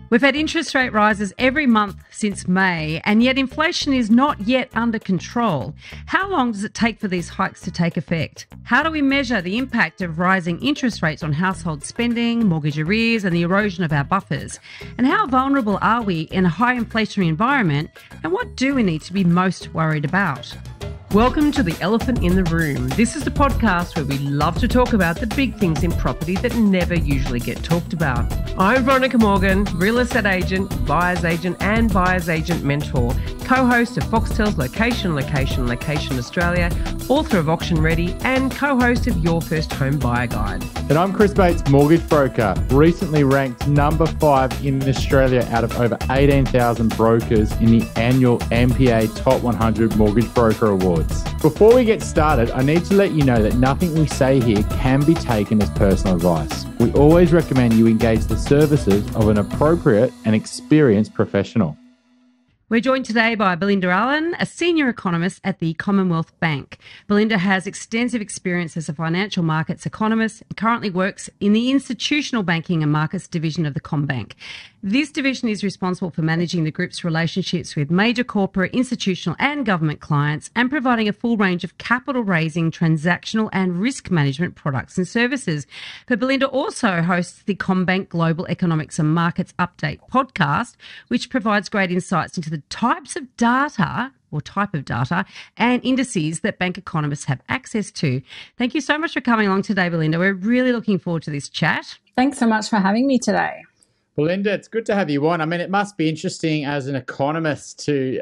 We've had interest rate rises every month since May, and yet inflation is not yet under control. How long does it take for these hikes to take effect? How do we measure the impact of rising interest rates on household spending, mortgage arrears, and the erosion of our buffers? And how vulnerable are we in a high inflationary environment, and what do we need to be most worried about? Welcome to The Elephant in the Room. This is the podcast where we love to talk about the big things in property that never usually get talked about. I'm Veronica Morgan, real estate agent, buyer's agent and buyer's agent mentor, co-host of Foxtel's Location Australia, author of Auction Ready and co-host of Your First Home Buyer Guide. And I'm Chris Bates, mortgage broker, recently ranked number 5 in Australia out of over 18,000 brokers in the annual MPA Top 100 Mortgage Broker Awards. Before we get started, I need to let you know that nothing we say here can be taken as personal advice. We always recommend you engage the services of an appropriate and experienced professional. We're joined today by Belinda Allen, a senior economist at the Commonwealth Bank. Belinda has extensive experience as a financial markets economist and currently works in the Institutional Banking and Markets Division of the CommBank. This division is responsible for managing the group's relationships with major corporate, institutional and government clients and providing a full range of capital raising, transactional and risk management products and services. But Belinda also hosts the CommBank Global Economics and Markets Update podcast, which provides great insights into the types of data or type of data and indices that bank economists have access to. Thank you so much for coming along today, Belinda. We're really looking forward to this chat. Thanks so much for having me today. Belinda, it's good to have you on. I mean, it must be interesting as an economist to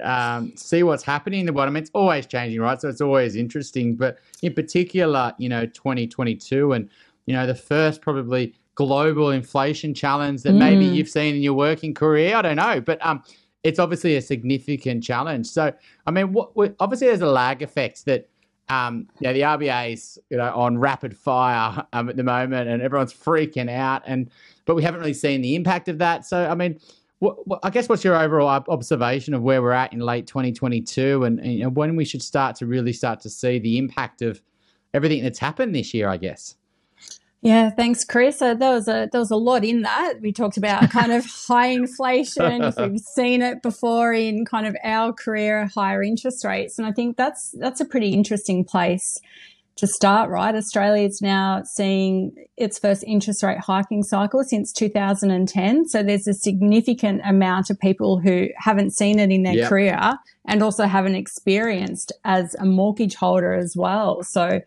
see what's happening in the world. I mean, it's always changing, right? So it's always interesting. But in particular, 2022 and, the first probably global inflation challenge that maybe you've seen in your working career. I don't know. But it's obviously a significant challenge. So, I mean, obviously there's a lag effect that, the RBA's, on rapid fire at the moment and everyone's freaking out. But we haven't really seen the impact of that. So, I mean, I guess what's your overall observation of where we're at in late 2022 and when we should start to see the impact of everything that's happened this year, I guess? Yeah, thanks, Chris. There was a lot in that. We talked about kind of high inflation, if we've seen it before in kind of our career, higher interest rates. And I think that's a pretty interesting place to start, right? Australia is now seeing its first interest rate hiking cycle since 2010. So there's a significant amount of people who haven't seen it in their career and also haven't experienced as a mortgage holder as well. So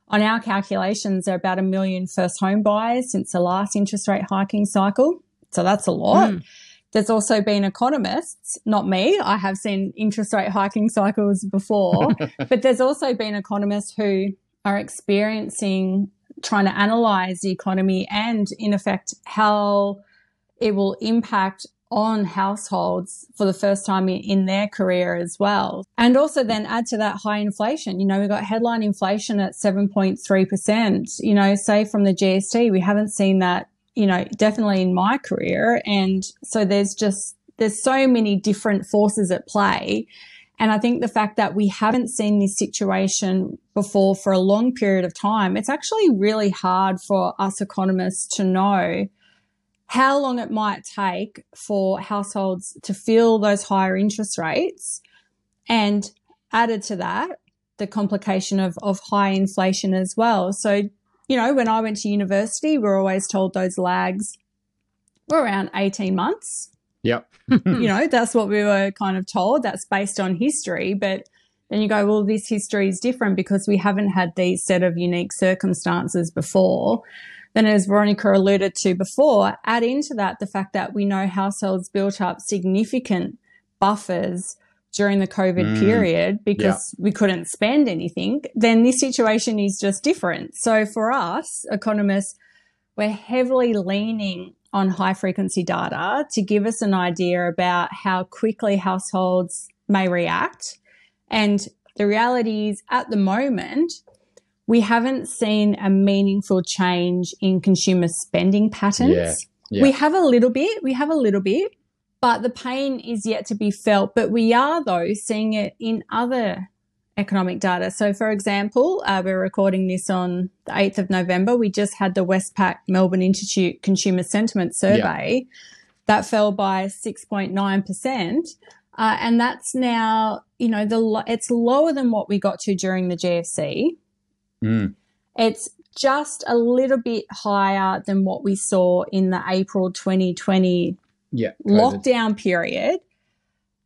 on our calculations, there are about 1 million first home buyers since the last interest rate hiking cycle. So that's a lot. There's also been economists, not me, I have seen interest rate hiking cycles before, but there's also been economists who are experiencing trying to analyse the economy and, in effect, how it will impact on households for the first time in their career as well. And also then add to that high inflation. We've got headline inflation at 7.3%. Say from the GST, we haven't seen that, definitely in my career. And so there's so many different forces at play. And I think the fact that we haven't seen this situation before for a long period of time, it's actually really hard for us economists to know how long it might take for households to feel those higher interest rates. And added to that, the complication of high inflation as well. So, when I went to university, we were always told those lags were around 18 months. Yep. That's what we were kind of told. That's based on history. But then you go, well, this history is different because we haven't had these set of unique circumstances before. Then, as Veronica alluded to before, add into that the fact that we know households built up significant buffers during the COVID period because we couldn't spend anything, then this situation is just different. So for us, economists, we're heavily leaning on high-frequency data to give us an idea about how quickly households may react. And the reality is, at the moment, we haven't seen a meaningful change in consumer spending patterns. Yeah. We have a little bit, but the pain is yet to be felt. But we are, though, seeing it in other economic data. So, for example, we're recording this on the 8th of November. We just had the Westpac Melbourne Institute Consumer Sentiment Survey. That fell by 6.9%. And that's now, it's lower than what we got to during the GFC. It's just a little bit higher than what we saw in the April 2020 lockdown period.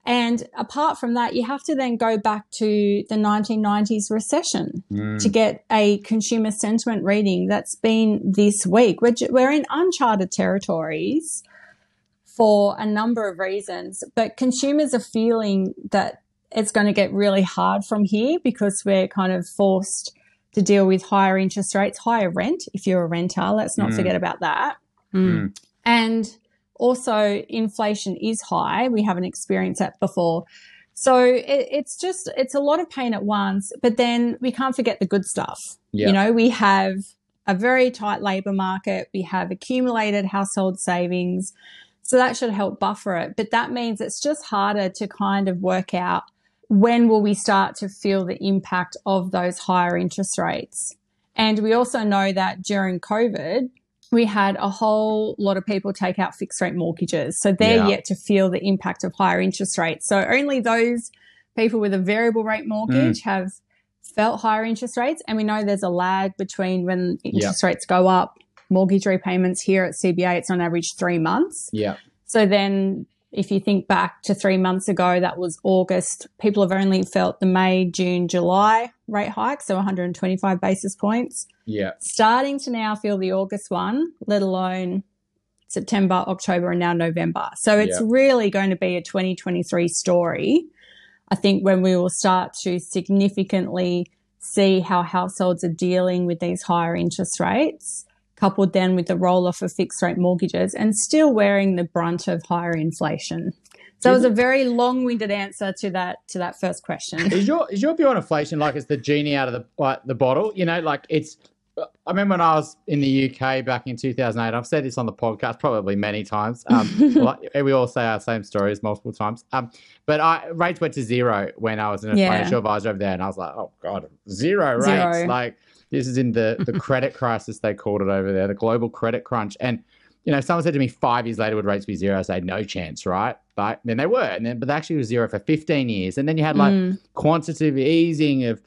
And apart from that, you have to then go back to the 1990s recession to get a consumer sentiment reading that's been this week. We're in uncharted territories for a number of reasons, but consumers are feeling that it's going to get really hard from here because we're kind of forced to deal with higher interest rates, higher rent if you're a renter. Let's not forget about that. And also inflation is high. We haven't experienced that before. So it's a lot of pain at once, but then we can't forget the good stuff. We have a very tight labour market. We have accumulated household savings. So that should help buffer it. But that means it's just harder to kind of work out when will we start to feel the impact of those higher interest rates. And we also know that during COVID, we had a whole lot of people take out fixed rate mortgages. So they're yet to feel the impact of higher interest rates. So only those people with a variable rate mortgage have felt higher interest rates. And we know there's a lag between when interest rates go up, mortgage repayments here at CBA, it's on average 3 months. So then if you think back to 3 months ago, that was August. People have only felt the May, June, July rate hike, so 125 basis points. Starting to now feel the August one, let alone September, October, and now November. So it's really going to be a 2023 story, I think, when we will start to significantly see how households are dealing with these higher interest rates, coupled then with the roll-off of fixed-rate mortgages and still wearing the brunt of higher inflation. So it was a very long-winded answer to that first question. Is your view on inflation like it's the genie out of the bottle? I remember when I was in the UK back in 2008, I've said this on the podcast probably many times. We all say our same stories multiple times. But rates went to zero when I was a financial advisor over there, and I was like, oh, God, zero rates. Like, this is in the credit crisis, they called it over there, the global credit crunch. And, someone said to me 5 years later, would rates be zero? I said, no chance, right? But then they were. But they actually was zero for 15 years. And then you had quantitative easing of,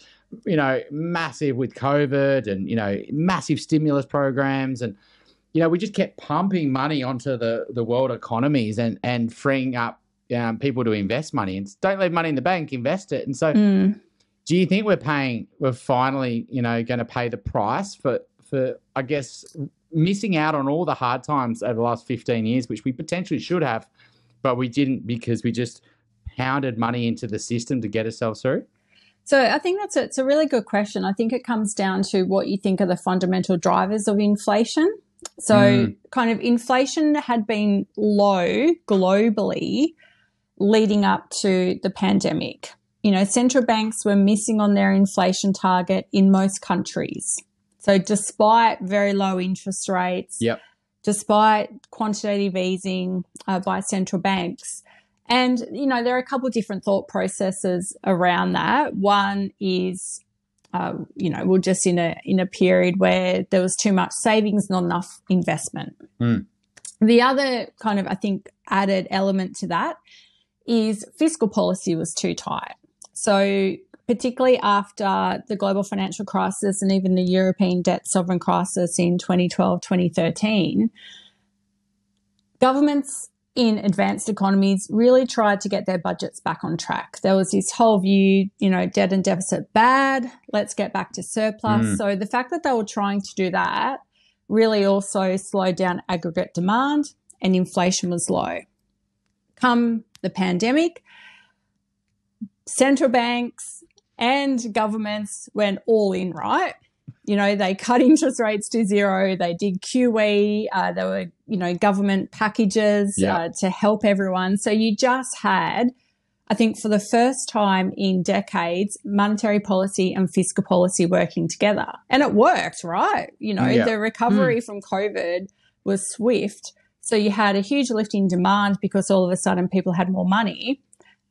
massive with COVID and, massive stimulus programs. And, we just kept pumping money onto the world economies and freeing up people to invest money. And don't leave money in the bank, invest it. And so do you think we're finally, going to pay the price for, I guess, missing out on all the hard times over the last 15 years, which we potentially should have, but we didn't because we just pounded money into the system to get ourselves through? So I think it's a really good question. I think it comes down to what you think are the fundamental drivers of inflation. So kind of inflation had been low globally leading up to the pandemic. Central banks were missing on their inflation target in most countries. So despite very low interest rates, despite quantitative easing by central banks, and, there are a couple of different thought processes around that. One is, we're just in a period where there was too much savings, not enough investment. The other kind of, I think, added element to that is fiscal policy was too tight. So particularly after the global financial crisis and even the European debt sovereign crisis in 2012, 2013, governments in advanced economies really tried to get their budgets back on track. There was this whole view, debt and deficit bad, let's get back to surplus. So the fact that they were trying to do that really also slowed down aggregate demand and inflation was low. Come the pandemic, central banks and governments went all in, right? They cut interest rates to zero. They did QE. There were, government packages to help everyone. So you just had, I think for the first time in decades, monetary policy and fiscal policy working together. And it worked, right? The recovery from COVID was swift. So you had a huge lift in demand because all of a sudden people had more money.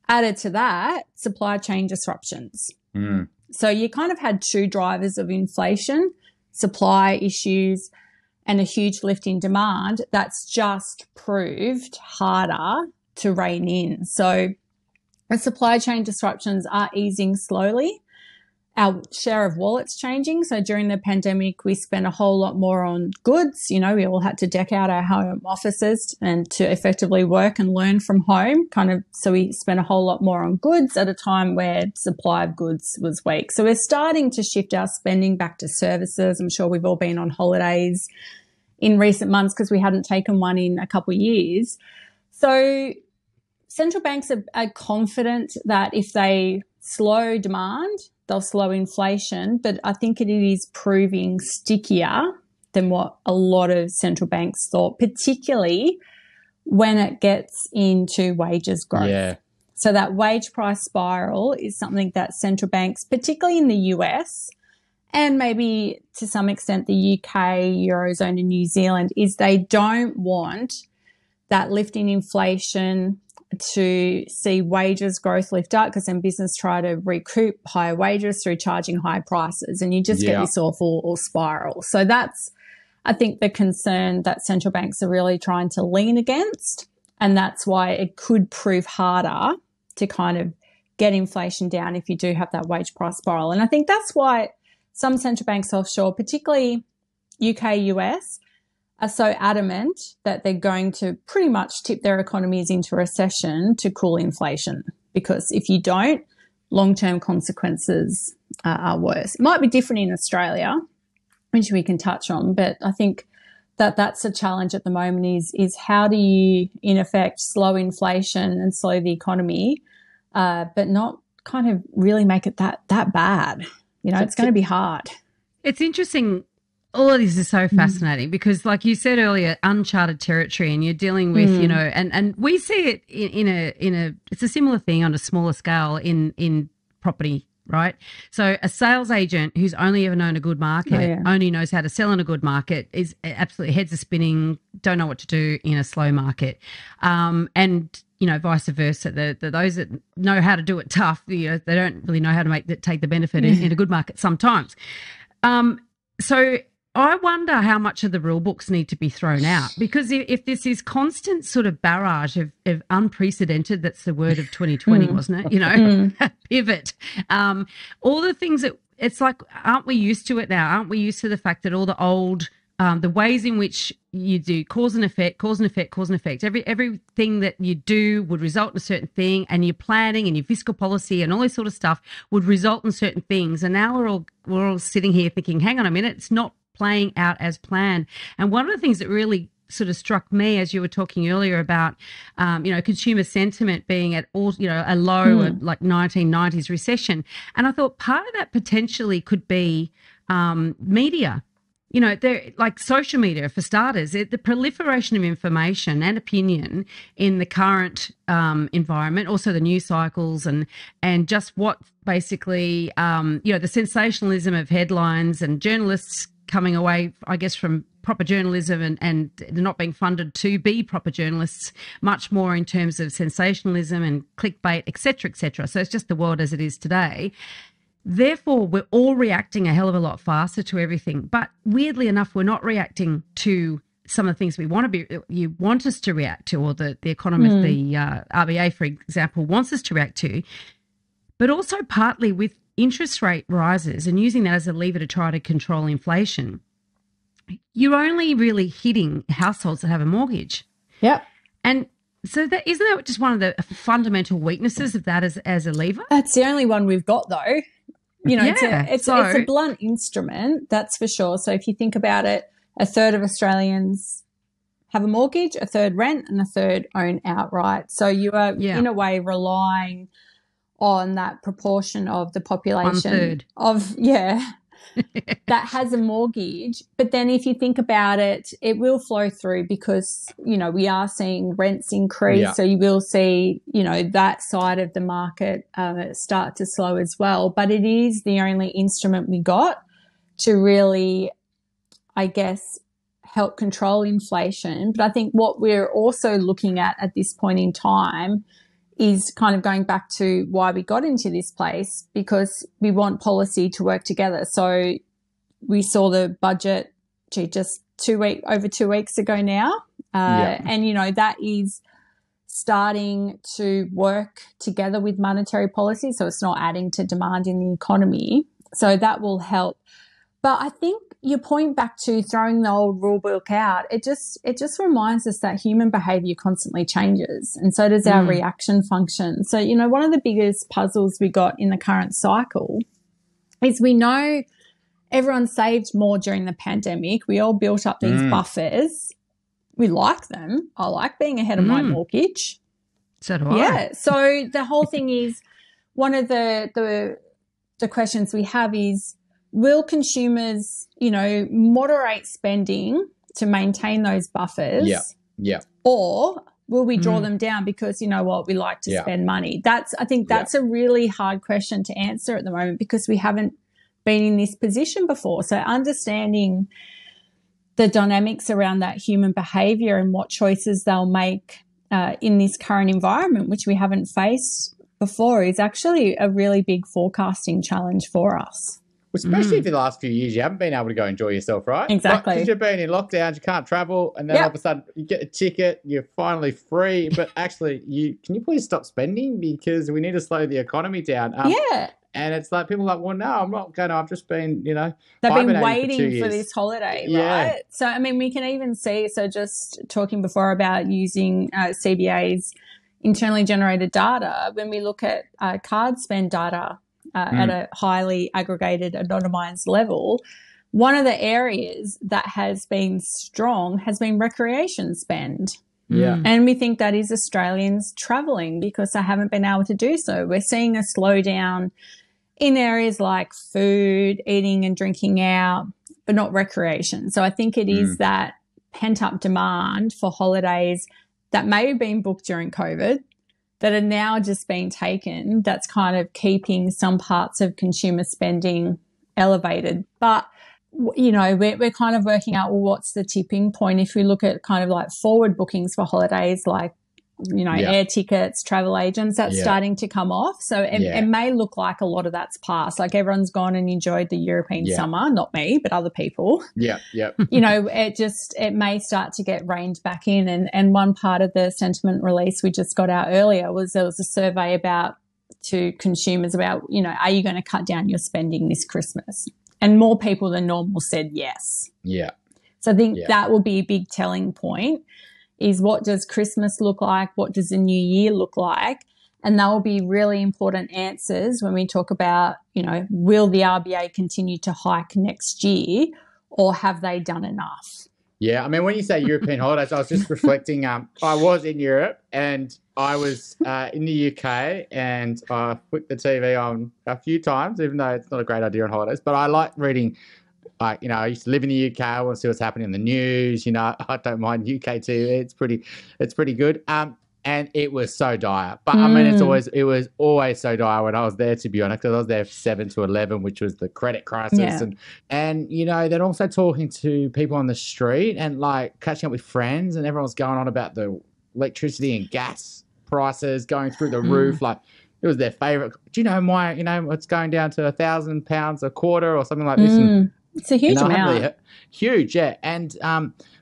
Added to that, supply chain disruptions. So you kind of had two drivers of inflation, supply issues and a huge lift in demand, that's just proved harder to rein in. So the supply chain disruptions are easing slowly. Our share of wallet's changing. So during the pandemic, we spent a whole lot more on goods. You know, we all had to deck out our home offices and to effectively work and learn from home, so we spent a whole lot more on goods at a time where supply of goods was weak. So we're starting to shift our spending back to services. I'm sure we've all been on holidays in recent months because we hadn't taken one in a couple of years. So central banks are confident that if they slow demand, they'll slow inflation, but I think it is proving stickier than what a lot of central banks thought, particularly when it gets into wages growth. Yeah. So that wage price spiral is something that central banks, particularly in the US and maybe to some extent the UK, Eurozone and New Zealand, is they don't want that lift in inflation to see wages growth lift up, because then business try to recoup higher wages through charging high prices, and you just get this awful spiral. So that's, I think, the concern that central banks are really trying to lean against, and that's why it could prove harder to kind of get inflation down if you do have that wage price spiral. And I think that's why some central banks offshore, particularly UK, US, are so adamant that they're going to pretty much tip their economies into recession to cool inflation, because if you don't, long-term consequences are worse. It might be different in Australia, which we can touch on, but I think that that's a challenge at the moment is how do you, in effect, slow inflation and slow the economy, but not kind of really make it that bad. You know, it's going to be hard. It's interesting. All of this is so fascinating because, like you said earlier, uncharted territory, and you're dealing with, you know, and we see it in a it's a similar thing on a smaller scale in property, right? So a sales agent who's only ever known a good market, only knows how to sell in a good market, is absolutely heads are spinning, don't know what to do in a slow market, and you know, vice versa. Those that know how to do it tough, you know, they don't really know how to take the benefit in a good market sometimes. So I wonder how much of the rule books need to be thrown out, because if this is constant sort of barrage of unprecedented, that's the word of 2020, wasn't it? You know, pivot, all the things that it's like, aren't we used to it now? Aren't we used to the fact that all the old, the ways in which you do cause and effect, cause and effect, cause and effect, everything that you do would result in a certain thing, and your planning and your fiscal policy and all this sort of stuff would result in certain things. And now we're all sitting here thinking, hang on a minute, it's not playing out as planned. And one of the things that really sort of struck me as you were talking earlier about, you know, consumer sentiment being at all, you know, a low like 1990s recession. And I thought part of that potentially could be media. You know, like social media, for starters, the proliferation of information and opinion in the current environment, also the news cycles and just what basically, you know, the sensationalism of headlines and journalists coming away, I guess, from proper journalism and not being funded to be proper journalists, much more in terms of sensationalism and clickbait, et cetera, et cetera. So it's just the world as it is today. Therefore, we're all reacting a hell of a lot faster to everything. But weirdly enough, we're not reacting to some of the things you want us to react to, or the economist, the RBA, for example, wants us to react to. But also partly with interest rate rises and using that as a lever to try to control inflation, you're only really hitting households that have a mortgage. Yep. And so isn't that just one of the fundamental weaknesses of that as a lever? That's the only one we've got, though. You know, it's a blunt instrument, that's for sure. So if you think about it, a third of Australians have a mortgage, a third rent, and a third own outright. So you are, in a way, relying on that proportion of the population that has a mortgage. But then if you think about it, it will flow through because, you know, we are seeing rents increase. Yeah. So you will see, you know, that side of the market start to slow as well. But it is the only instrument we got to really, I guess, help control inflation. But I think what we're also looking at this point in time is kind of going back to why we got into this place, because we want policy to work together. So we saw the budget just over 2 weeks ago now. And, you know, that is starting to work together with monetary policy. So it's not adding to demand in the economy. So that will help. But I think your point back to throwing the old rule book out, it just reminds us that human behavior constantly changes, and so does our reaction function. So, you know, one of the biggest puzzles we got in the current cycle is we know everyone saved more during the pandemic. We all built up these buffers. We like them. I like being ahead of my mortgage. So do I. Yeah. So the whole thing is, one of the questions we have is, will consumers, you know, moderate spending to maintain those buffers? Yeah. Or will we draw them down because, you know what, we like to spend money? I think that's a really hard question to answer at the moment, because we haven't been in this position before. So understanding the dynamics around that human behavior and what choices they'll make in this current environment, which we haven't faced before, is actually a really big forecasting challenge for us. Especially for the last few years, you haven't been able to go enjoy yourself, right? Exactly. Because you've been in lockdowns, you can't travel, and then all of a sudden you get a ticket, you're finally free. But actually, can you please stop spending, because we need to slow the economy down? And it's like, people are like, well, no, I'm not going to. I've just been, you know. They've been waiting for this holiday, yeah. Right? So, I mean, we can even see, so just talking before about using CBA's internally generated data, when we look at card spend data at a highly aggregated, anonymized level, one of the areas that has been strong has been recreation spend. Yeah. And we think that is Australians travelling because they haven't been able to do so. We're seeing a slowdown in areas like food, eating and drinking out, but not recreation. So I think it is that pent-up demand for holidays that may have been booked during COVID that are now just being taken, that's kind of keeping some parts of consumer spending elevated. But, you know, we're kind of working out, well, what's the tipping point? If we look at kind of like forward bookings for holidays, like, you know, air tickets, travel agents, that's starting to come off. So it may look like a lot of that's passed. Like everyone's gone and enjoyed the European summer, not me, but other people. Yeah. You know, it may start to get reined back in. And one part of the sentiment release we just got out earlier was there was a survey to consumers about, you know, are you going to cut down your spending this Christmas? And more people than normal said yes. Yeah. So I think that will be a big telling point, is what does Christmas look like? What does the new year look like? And that will be really important answers when we talk about, you know, will the RBA continue to hike next year, or have they done enough? Yeah, I mean, when you say European holidays, I was just reflecting. I was in Europe and I was in the UK, and I put the TV on a few times, even though it's not a great idea on holidays. But I like reading. You know, I used to live in the UK. I want to see what's happening in the news. You know, I don't mind UK TV. It's pretty good. And it was so dire. But I mean, it was always so dire when I was there, to be honest, because I was there 7 to 11, which was the credit crisis. And you know, then also talking to people on the street and like catching up with friends, and everyone's going on about the electricity and gas prices going through the roof. Like, it was their favorite. Do you know it's going down to £1,000 a quarter or something like this. And, it's a huge amount. Huge, yeah. And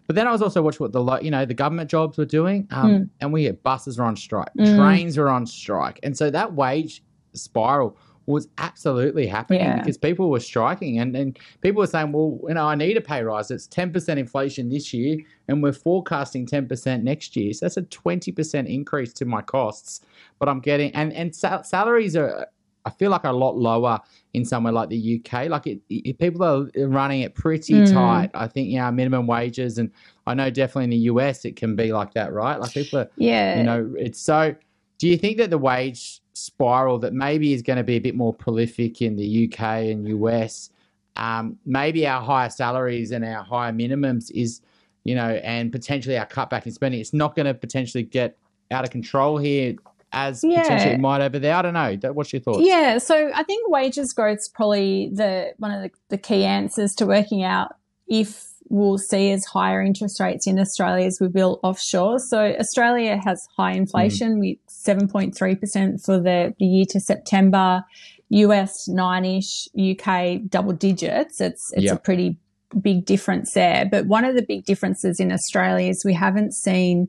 but then I was also watching what the government jobs were doing, and we had buses were on strike, trains were on strike, and so that wage spiral was absolutely happening because people were striking, and people were saying, well, you know, I need a pay rise. It's 10% inflation this year, and we're forecasting 10% next year, so that's a 20% increase to my costs. But I'm getting and salaries are, I feel like, a lot lower in somewhere like the UK. Like people are running it pretty tight. I think, minimum wages, and I know definitely in the US it can be like that, right? Like people are, you know, it's so. Do you think that the wage spiral that maybe is going to be a bit more prolific in the UK and US, maybe our higher salaries and our higher minimums is, you know, and potentially our cutback in spending, it's not going to potentially get out of control here as potentially it might over there? I don't know. What's your thoughts? Yeah, so I think wages growth is probably one of the key answers to working out if we'll see as higher interest rates in Australia as we build offshore. So Australia has high inflation with 7.3% for the year to September, US 9-ish, UK double digits. It's a pretty big difference there. But one of the big differences in Australia is we haven't seen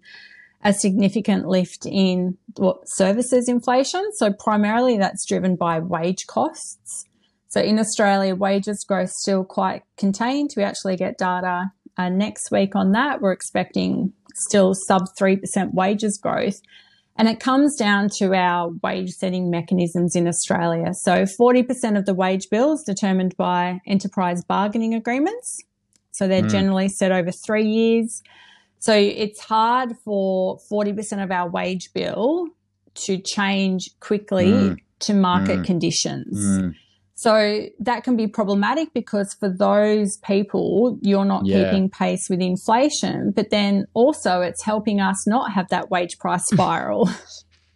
a significant lift in services inflation. So primarily that's driven by wage costs. So in Australia, wages growth still quite contained. We actually get data next week on that. We're expecting still sub 3% wages growth. And it comes down to our wage setting mechanisms in Australia. So 40% of the wage bill is determined by enterprise bargaining agreements. So they're generally set over 3 years. So it's hard for 40% of our wage bill to change quickly to market conditions. So that can be problematic because for those people, you're not keeping pace with inflation, but then also it's helping us not have that wage price spiral.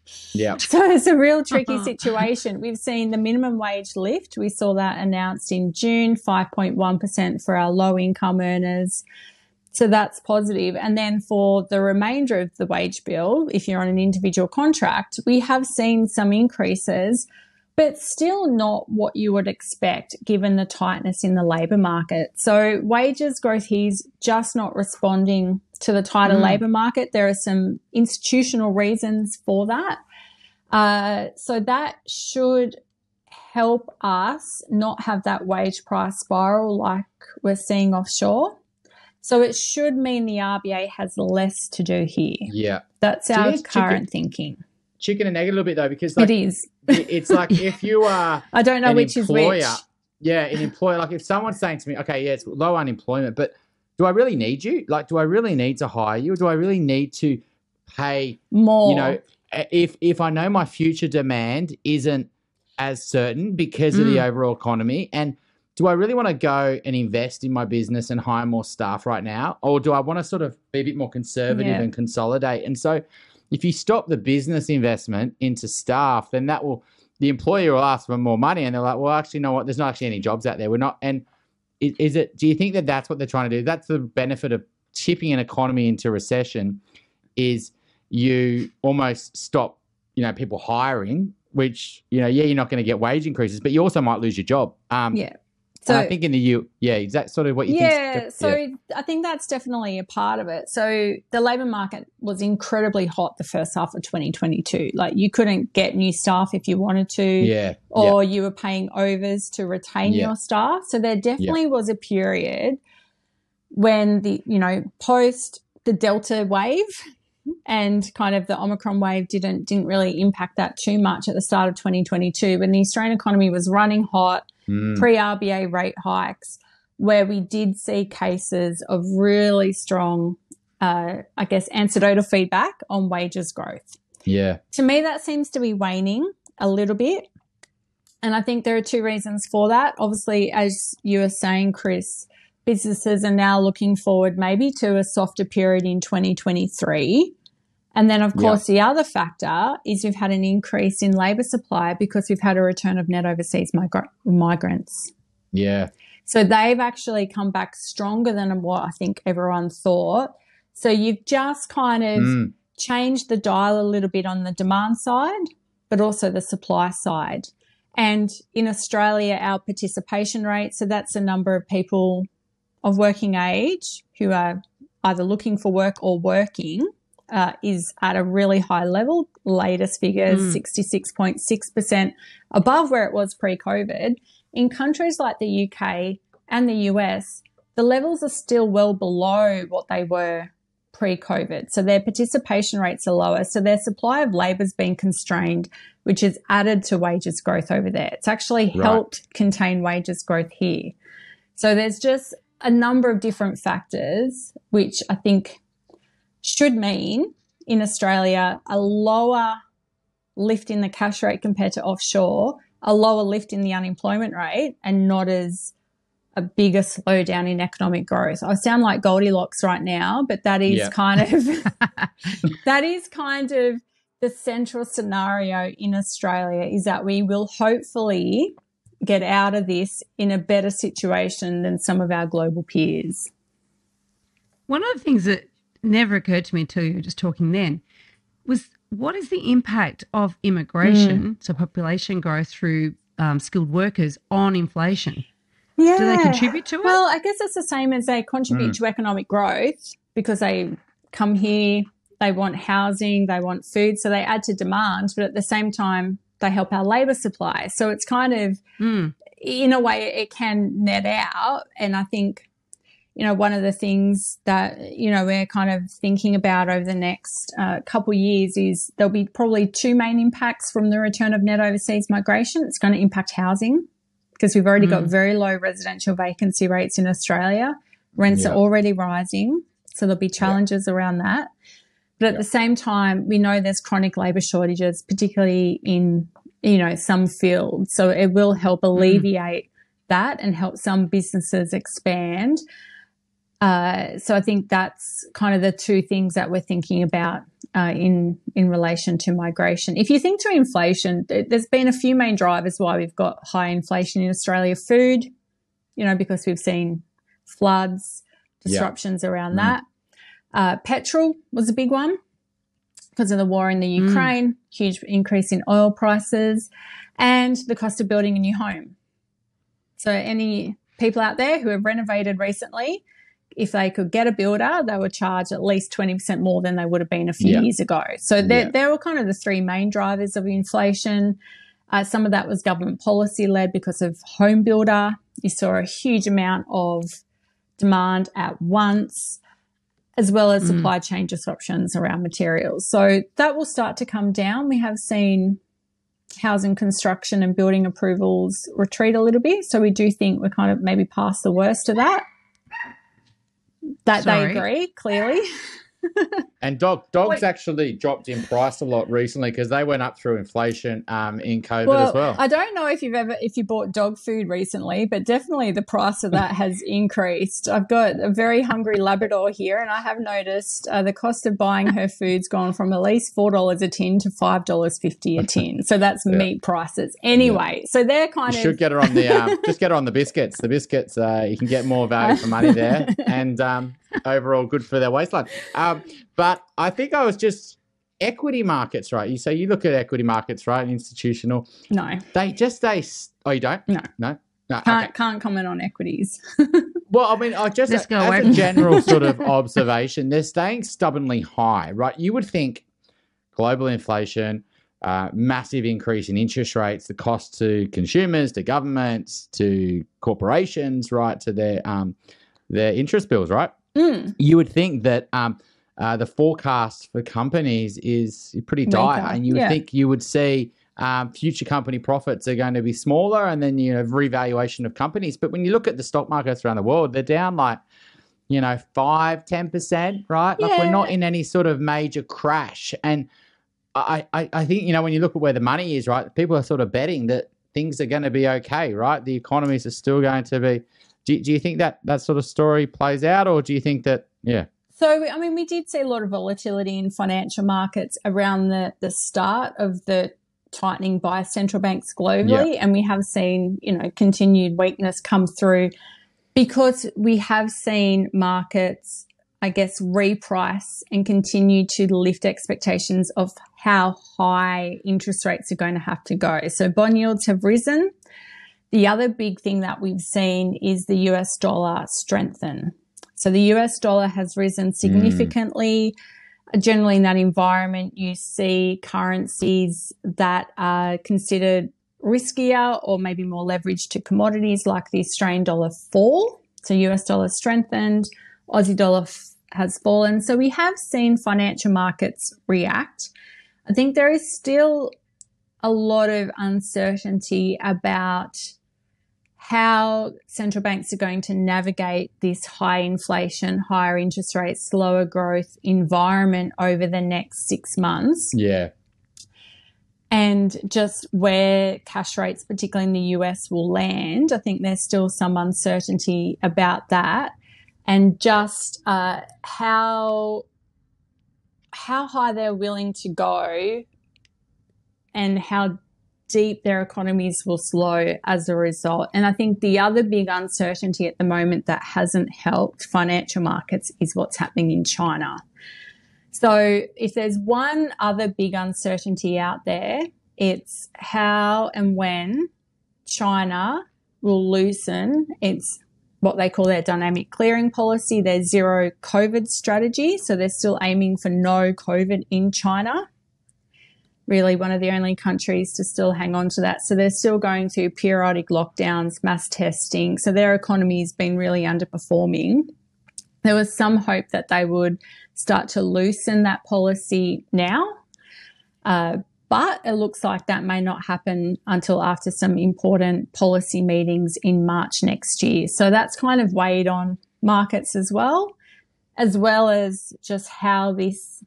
So it's a real tricky situation. We've seen the minimum wage lift. We saw that announced in June, 5.1% for our low income earners. So that's positive. And then for the remainder of the wage bill, if you're on an individual contract, we have seen some increases, but still not what you would expect given the tightness in the labour market. So wages growth here is just not responding to the tighter labour market. There are some institutional reasons for that. So that should help us not have that wage price spiral like we're seeing offshore. So it should mean the RBA has less to do here. Yeah. That's our current thinking. Chicken and egg a little bit though, because it is. It's like if you are I don't know which employer, is which. Yeah, an employer, like if someone's saying to me, okay, yeah, it's low unemployment, but do I really need you? Like, do I really need to hire you? Or do I really need to pay more? You know, if I know my future demand isn't as certain because of the overall economy, and do I really want to go and invest in my business and hire more staff right now? Or do I want to sort of be a bit more conservative and consolidate? And so if you stop the business investment into staff, then the employer will ask for more money, and they're like, well, actually, you know what? There's not actually any jobs out there. We're not. And do you think that that's what they're trying to do? That's the benefit of tipping an economy into recession, is you almost stop, people hiring, which, you're not going to get wage increases, but you also might lose your job. So I think in the is that sort of what you think? Yeah, so I think that's definitely a part of it. So the labour market was incredibly hot the first half of 2022. Like you couldn't get new staff if you wanted to, or you were paying overs to retain your staff. So there definitely was a period when post the Delta wave and kind of the Omicron wave didn't really impact that too much at the start of 2022, when the Australian economy was running hot, pre-RBA rate hikes, where we did see cases of really strong, anecdotal feedback on wages growth. Yeah. To me, that seems to be waning a little bit. And I think there are two reasons for that. Obviously, as you were saying, Chris, businesses are now looking forward maybe to a softer period in 2023. And then, of course, the other factor is we've had an increase in labour supply because we've had a return of net overseas migrants. Yeah. So they've actually come back stronger than what I think everyone thought. So you've just kind of changed the dial a little bit on the demand side, but also the supply side. And in Australia, our participation rate, so that's the number of people of working age who are either looking for work or working, is at a really high level. Latest figures, 66.6% above where it was pre-COVID. In countries like the UK and the US, the levels are still well below what they were pre-COVID. So their participation rates are lower. So their supply of labour has been constrained, which has added to wages growth over there. It's actually helped contain wages growth here. So there's just a number of different factors, which I think should mean in Australia a lower lift in the cash rate compared to offshore, a lower lift in the unemployment rate, and not as a bigger slowdown in economic growth. I sound like Goldilocks right now, but that is kind of the central scenario in Australia, is that we will hopefully get out of this in a better situation than some of our global peers. One of the things that never occurred to me until you were just talking then was, what is the impact of immigration, so population growth through skilled workers, on inflation? Yeah. Do they contribute to it? Well, I guess it's the same as they contribute to economic growth because they come here, they want housing, they want food, so they add to demand, but at the same time, they help our labour supply. So it's kind of, in a way, it can net out. And I think, one of the things that, we're kind of thinking about over the next couple of years is there'll be probably two main impacts from the return of net overseas migration. It's going to impact housing because we've already got very low residential vacancy rates in Australia. Rents are already rising, so there'll be challenges around that. But at the same time, we know there's chronic labour shortages, particularly in, some fields. So it will help alleviate that and help some businesses expand. So I think that's kind of the two things that we're thinking about in relation to migration. If you think to inflation, there's been a few main drivers why we've got high inflation in Australia. Food, because we've seen floods, disruptions around that. Petrol was a big one because of the war in the Ukraine, huge increase in oil prices, and the cost of building a new home. So any people out there who have renovated recently, if they could get a builder, they would charge at least 20% more than they would have been a few years ago. So they're all kind of the three main drivers of inflation. Some of that was government policy led because of home builder. You saw a huge amount of demand at once, as well as supply chain disruptions around materials. So that will start to come down. We have seen housing construction and building approvals retreat a little bit. So we do think we're kind of maybe past the worst of that. They agree, clearly. And dogs actually dropped in price a lot recently because they went up through inflation in COVID as well. I don't know if you bought dog food recently, but definitely the price of that has increased. I've got a very hungry Labrador here, and I have noticed the cost of buying her food's gone from at least $4 a tin to $5.50 a tin. So that's meat prices. Anyway, so they're kind of... You should get her on the just get her on the biscuits. The biscuits, you can get more value for money there, and overall good for their waistline. But I think I was just equity markets, right? You look at equity markets, right? Institutional. No. Oh, you don't? No. Can't comment on equities. Well, I mean, as a general sort of observation, they're staying stubbornly high, right? You would think global inflation, massive increase in interest rates, the cost to consumers, to governments, to corporations, right, to their interest bills, right? You would think that the forecast for companies is pretty dire, and you would think you would see future company profits are going to be smaller, and then revaluation of companies. But when you look at the stock markets around the world, they're down 5-10%, right? Like we're not in any sort of major crash. And I think when you look at where the money is, right, people are sort of betting that things are going to be okay, right? The economies are still going to be. Do you think that sort of story plays out, or do you think that, So, I mean, we did see a lot of volatility in financial markets around the start of the tightening by central banks globally, and we have seen, continued weakness come through because we have seen markets, I guess, reprice and continue to lift expectations of how high interest rates are going to have to go. So bond yields have risen. The other big thing that we've seen is the US dollar strengthen. So the US dollar has risen significantly. Generally in that environment, you see currencies that are considered riskier or maybe more leveraged to commodities like the Australian dollar fall. So US dollar strengthened, Aussie dollar has fallen. So we have seen financial markets react. I think there is still a lot of uncertainty about how central banks are going to navigate this high inflation, higher interest rates, slower growth environment over the next 6 months. Yeah. And just where cash rates, particularly in the US, will land. I think there's still some uncertainty about that. And just how high they're willing to go and how deep their economies will slow as a result. And I think the other big uncertainty at the moment that hasn't helped financial markets is what's happening in China. So if there's one other big uncertainty out there, it's how and when China will loosen, it's what they call their dynamic clearing policy, their zero COVID strategy. So they're still aiming for no COVID in China. Really one of the only countries to still hang on to that. So they're still going through periodic lockdowns, mass testing. So their economy has been really underperforming. There was some hope that they would start to loosen that policy now. But it looks like that may not happen until after some important policy meetings in March next year. So that's kind of weighed on markets as well as just how this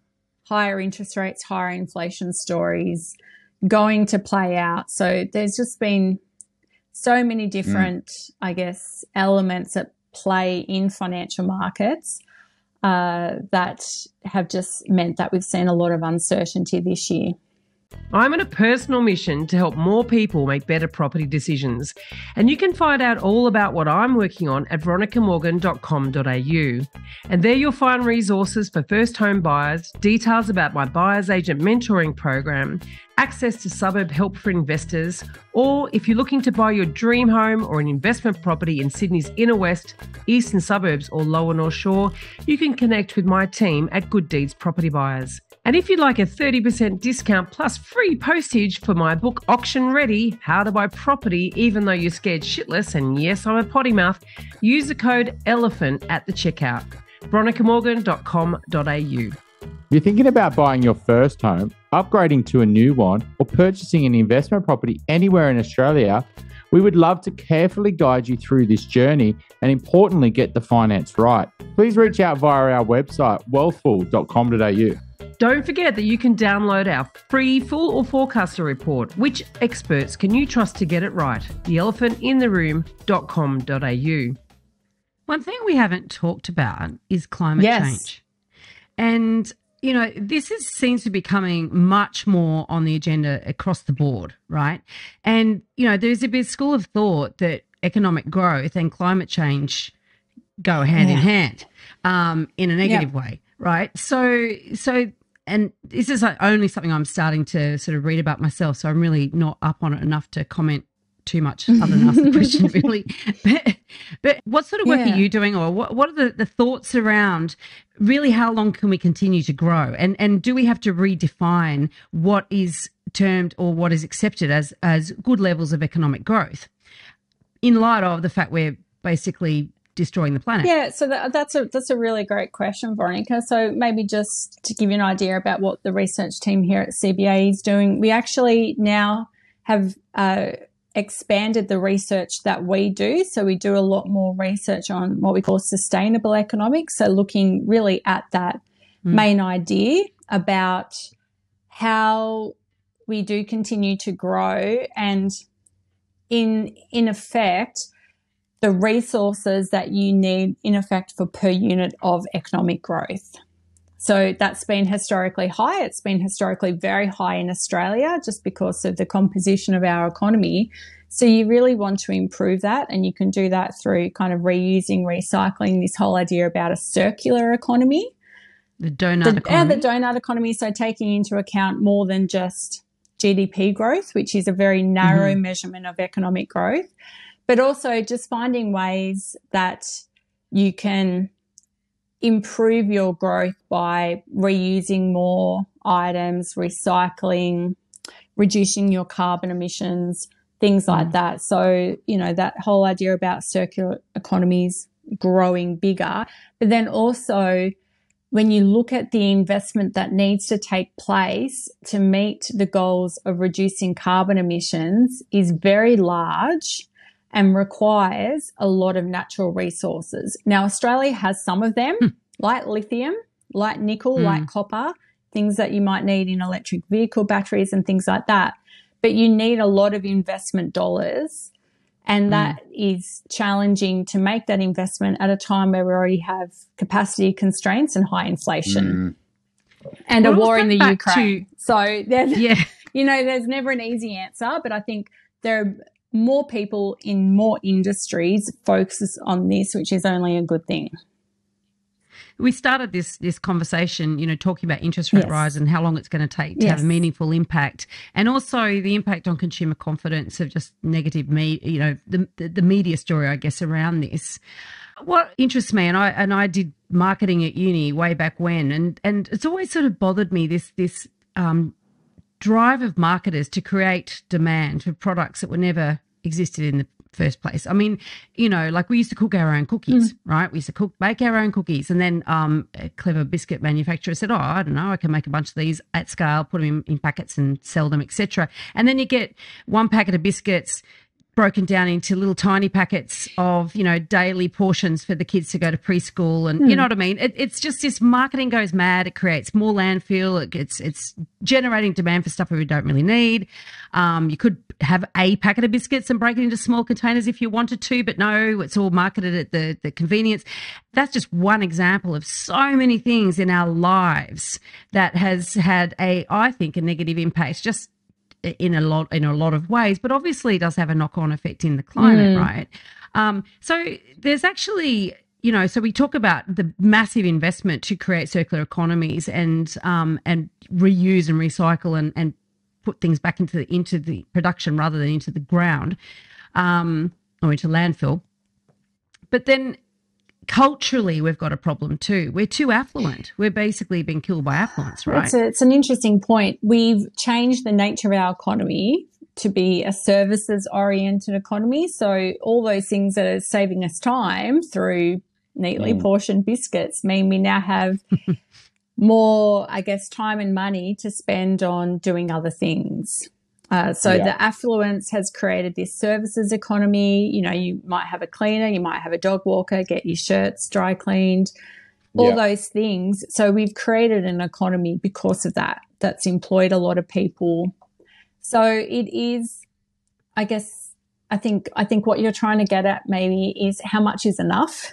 higher interest rates, higher inflation story is going to play out. So there's just been so many different, I guess, elements at play in financial markets that have just meant that we've seen a lot of uncertainty this year. I'm on a personal mission to help more people make better property decisions. And you can find out all about what I'm working on at veronicamorgan.com.au. And there you'll find resources for first home buyers, details about my buyer's agent mentoring program, access to suburb help for investors, or if you're looking to buy your dream home or an investment property in Sydney's inner west, eastern suburbs or lower North Shore, you can connect with my team at Good Deeds Property Buyers. And if you'd like a 30% discount plus free postage for my book Auction Ready, How to Buy Property Even Though You're Scared Shitless, and yes, I'm a potty mouth, use the code ELEPHANT at the checkout. veronicamorgan.com.au. You're thinking about buying your first home, upgrading to a new one, or purchasing an investment property anywhere in Australia, we would love to carefully guide you through this journey and importantly get the finance right. Please reach out via our website, wealthful.com.au. Don't forget that you can download our free full or forecaster report. Which experts can you trust to get it right? theelephantintheroom.com.au. One thing we haven't talked about is climate change. And, you know, seems to be becoming much more on the agenda across the board, right? And, you know, there's a big school of thought that economic growth and climate change go hand in hand in a negative way, right? So, and this is only something I'm starting to sort of read about myself, so I'm really not up on it enough to comment too much other than ask the question, really. But what sort of work are you doing, or what are the thoughts around really how long can we continue to grow? And do we have to redefine what is termed or what is accepted as good levels of economic growth in light of the fact we're basically destroying the planet? Yeah, so that's a really great question, Veronica. So maybe just to give you an idea about what the research team here at CBA is doing, we actually now have expanded the research that we do. So we do a lot more research on what we call sustainable economics. So looking really at that main idea about how we do continue to grow and in effect, the resources that you need in effect for per unit of economic growth. So that's been historically high. It's been historically very high in Australia just because of the composition of our economy. So you really want to improve that, and you can do that through kind of reusing, recycling, this whole idea about a circular economy. The donut economy. The donut economy, so taking into account more than just GDP growth, which is a very narrow measurement of economic growth, but also just finding ways that you can improve your growth by reusing more items, recycling, reducing your carbon emissions, things like that. So, you know, that whole idea about circular economies growing bigger. But then also when you look at the investment that needs to take place to meet the goals of reducing carbon emissions is very large and requires a lot of natural resources. Now, Australia has some of them, like lithium, like nickel, like copper, things that you might need in electric vehicle batteries and things like that. But you need a lot of investment dollars, and that is challenging to make that investment at a time where we already have capacity constraints and high inflation and a war in the Ukraine. So, there's never an easy answer, but I think there are more people in more industries focus on this, which is only a good thing. we started this conversation, talking about interest rate rise and how long it's going to take to have a meaningful impact, and also the impact on consumer confidence of just negative the media story, I guess, around this. What interests me, and I did marketing at uni way back when, and it's always sort of bothered me, this drive of marketers to create demand for products that were never existed in the first place. I mean, like we used to cook our own cookies, right? We used to bake our own cookies, and then a clever biscuit manufacturer said, I don't know, I can make a bunch of these at scale, put them in packets and sell them, etc. And then you get one packet of biscuits broken down into little tiny packets of, daily portions for the kids to go to preschool. And you know what I mean? It's just this marketing goes mad. It creates more landfill. It's generating demand for stuff we don't really need. You could have a packet of biscuits and break it into small containers if you wanted to, but no, it's all marketed at the convenience. That's just one example of so many things in our lives that has had I think, a negative impact just in a lot of ways, but obviously does have a knock-on effect in the climate, right? So there's actually, so we talk about the massive investment to create circular economies and reuse and recycle and put things back into the production rather than into the ground or into landfill. But then culturally, we've got a problem too. We're too affluent. We're basically being killed by affluence, right? It's an interesting point. We've changed the nature of our economy to be a services-oriented economy. So all those things that are saving us time through neatly portioned biscuits mean we now have more, I guess, time and money to spend on doing other things. The affluence has created this services economy. You might have a cleaner, you might have a dog walker, get your shirts dry cleaned, all those things. So we've created an economy because of that, that's employed a lot of people. So it is, I guess, I think what you're trying to get at maybe is how much is enough.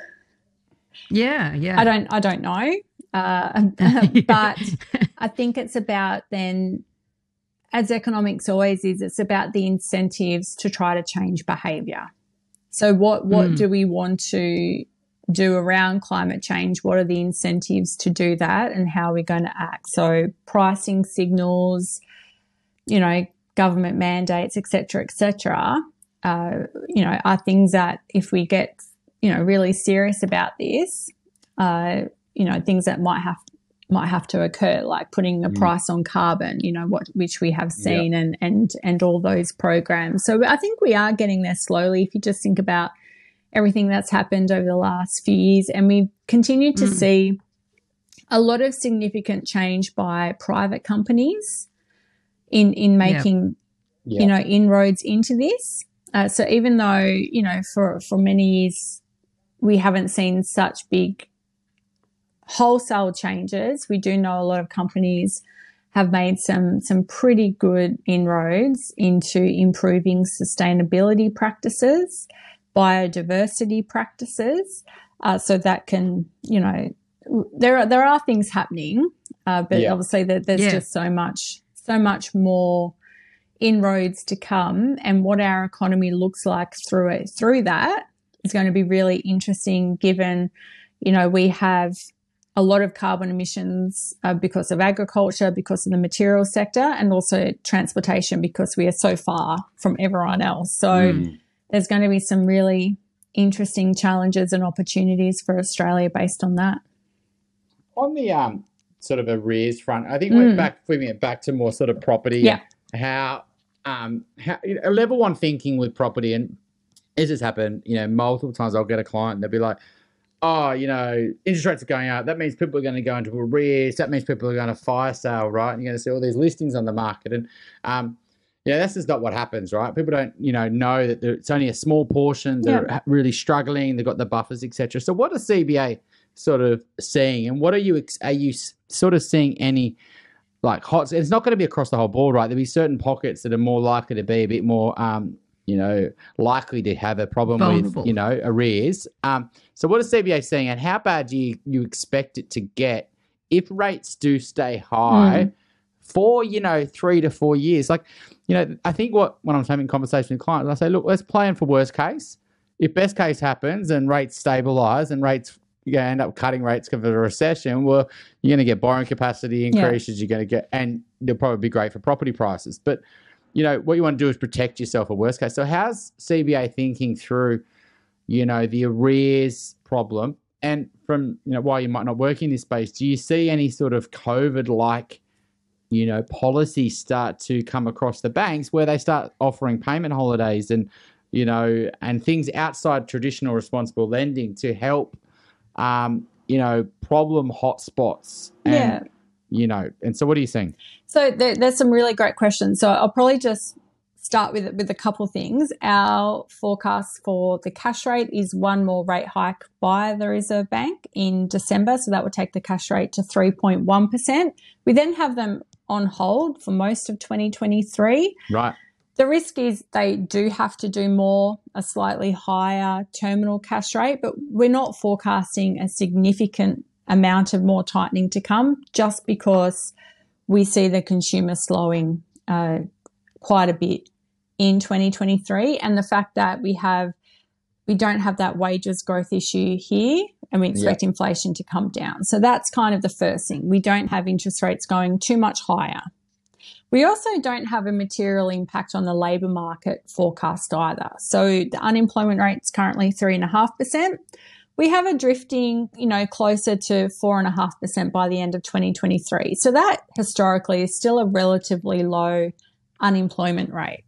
Yeah. I don't know. But I think it's about then, as economics always is, it's about the incentives to try to change behaviour. So what do we want to do around climate change? What are the incentives to do that, and how are we going to act? So pricing signals, government mandates, et cetera, are things that if we get, really serious about this, things that might have to occur, like putting a price on carbon, which we have seen, and all those programs. So I think we are getting there slowly. If you just think about everything that's happened over the last few years, and we've continued to see a lot of significant change by private companies in making, inroads into this. So even though, for many years we haven't seen such big wholesale changes, we do know a lot of companies have made some pretty good inroads into improving sustainability practices, biodiversity practices, so that can, there are things happening, but obviously there's just so much more inroads to come, and what our economy looks like through that is going to be really interesting, given, we have a lot of carbon emissions because of agriculture, because of the materials sector, and also transportation, because we are so far from everyone else. So there's going to be some really interesting challenges and opportunities for Australia based on that. On the sort of arrears front, I think we're bringing it back to more sort of property. How a level one thinking with property, and this has happened, multiple times. I'll get a client and they'll be like, interest rates are going up. That means people are going to go into arrears. That means people are going to fire sale, right? And you're going to see all these listings on the market. And, that's just not what happens, right? People don't, know that it's only a small portion. They're really struggling. They've got the buffers, etc. So what is CBA sort of seeing? And what are you sort of seeing any like hot? It's not going to be across the whole board, right? There'll be certain pockets that are more likely to be a bit more likely to have a problem with, arrears. So what is CBA saying, and how bad do you expect it to get if rates do stay high for, 3 to 4 years? Like, I think when I'm having conversations with clients, I say, look, let's plan for worst case. If best case happens and rates stabilise and rates you're going to end up cutting rates because of a recession, well, you're going to get borrowing capacity increases. You're going to get, and they'll probably be great for property prices. But, what you want to do is protect yourself at worst case. So how's CBA thinking through, the arrears problem? And from, while you might not work in this space, do you see any sort of COVID-like, policies start to come across the banks where they start offering payment holidays and, and things outside traditional responsible lending to help, problem hotspots? And, and so what are you saying? So there's some really great questions. So I'll probably just start with a couple of things. Our forecast for the cash rate is one more rate hike by the Reserve Bank in December. So that would take the cash rate to 3.1%. We then have them on hold for most of 2023. Right. The risk is they do have to do more, a slightly higher terminal cash rate, but we're not forecasting a significant amount of more tightening to come just because we see the consumer slowing quite a bit in 2023, and the fact that we don't have that wages growth issue here, and we expect inflation to come down. So that's kind of the first thing. We don't have interest rates going too much higher. We also don't have a material impact on the labour market forecast either. So the unemployment rate is currently 3.5%. We have it drifting, closer to 4.5% by the end of 2023. So that historically is still a relatively low unemployment rate.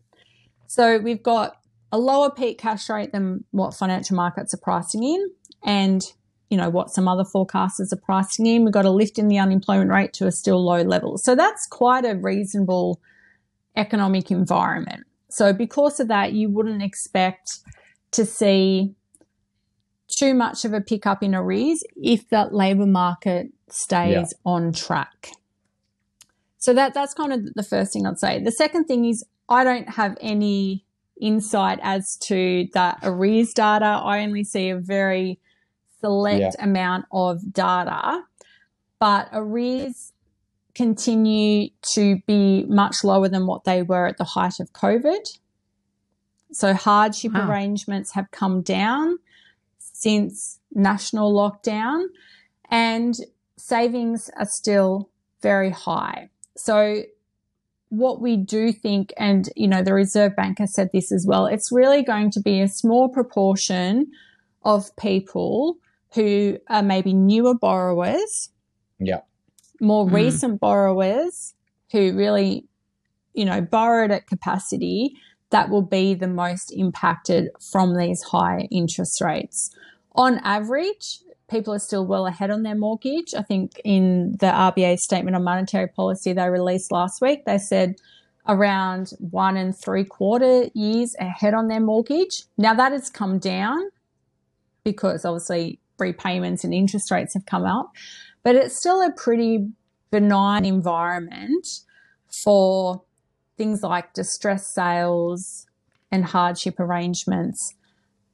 So we've got a lower peak cash rate than what financial markets are pricing in, and what some other forecasters are pricing in. We've got a lift in the unemployment rate to a still low level. So that's quite a reasonable economic environment. So because of that, you wouldn't expect to see too much of a pickup in arrears if that labour market stays on track. So that's kind of the first thing I'd say. The second thing is I don't have any insight as to that arrears data. I only see a very select amount of data, but arrears continue to be much lower than what they were at the height of COVID. So hardship arrangements have come down since national lockdown, and savings are still very high. So what we do think, and, the Reserve Bank has said this as well, it's really going to be a small proportion of people who are maybe newer borrowers, more recent borrowers who really, borrowed at capacity, that will be the most impacted from these high interest rates. On average, people are still well ahead on their mortgage. I think in the RBA statement on monetary policy they released last week, they said around 1 3/4 years ahead on their mortgage. Now that has come down because obviously repayments and interest rates have come up, but it's still a pretty benign environment for things like distress sales and hardship arrangements